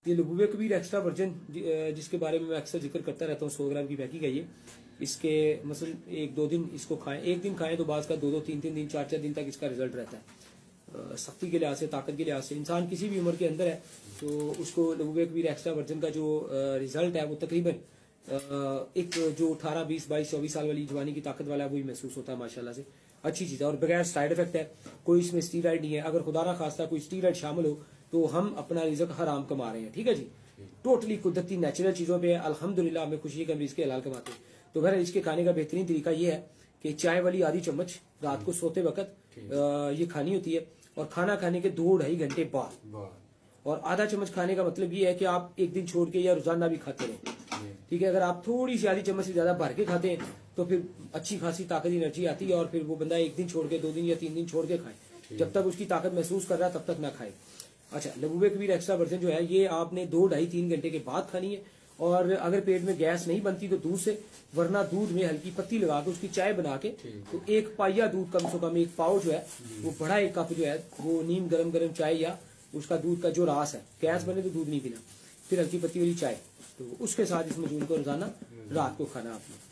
ये लबूबे Kabir extra version जिसके बारे में मैं अक्सर जिक्र करता रहता हूँ, 100 ग्राम की पैकिंग है ये। इसके मसलन एक दो दिन इसको खाएं, एक दिन खाएं तो बाज़ का दो दो तीन तीन दिन चार चार दिन तक इसका रिजल्ट रहता है। सख्ती के लिहाज से, ताकत के लिहाज से, इंसान किसी भी उम्र के अंदर है तो उसको लबूबे कबीर एक्स्ट्रा वर्जन का जो रिजल्ट है वो तकरीबन एक जो 18 20 22 24 साल वाली जवानी की ताकत वाला है वही महसूस होता है माशाल्लाह से। अच्छी चीज़ है और बगैर साइड इफेक्ट है, कोई इसमें स्टीरॉइड नहीं है। अगर खुदा ना खास्ता कोई स्टीरॉइड शामिल हो तो हम अपना रिज़्क हराम कमा रहे हैं। ठीक है जी, टोटली कुदरती नेचुरल चीज़ों पे अल्हम्दुलिल्लाह हमें खुशी है कि हम इसके हलाल कमाते हैं। तो फिर इसके खाने का बेहतरीन तरीका ये है कि चाय वाली आधी चम्मच रात को सोते वक्त ये खानी होती है और खाना खाने के 2-2.5 घंटे बाद, और आधा चम्मच खाने का मतलब ये है कि आप एक दिन छोड़ के या रोजाना भी खाते रहें। ठीक है, अगर आप थोड़ी सी आधी चम्मच से ज्यादा भर के खाते हैं तो फिर अच्छी खासी ताकत एनर्जी आती है और फिर वो बंदा एक दिन छोड़ के 2 दिन या 3 दिन छोड़ के खाए, जब तक उसकी ताकत महसूस कर रहा है तब तक ना खाए। अच्छा, लबूबे कबीर एक्स्ट्रा वर्जन जो है ये आपने 2-2.5-3 घंटे के बाद खानी है। और अगर पेट में गैस नहीं बनती तो दूध से, वरना दूध में हल्की पत्ती लगा के उसकी चाय बना के तो 1 पाइया दूध, कम से कम 1 पाव जो है वो बड़ा 1 कप जो है वो नीम गरम गरम चाय या उसका दूध का जो रास है, गैस बने तो दूध नहीं पीना, फिर हल्की पत्ती वाली चाय, तो उसके साथ इस मजून को रोजाना रात को खाना आपने।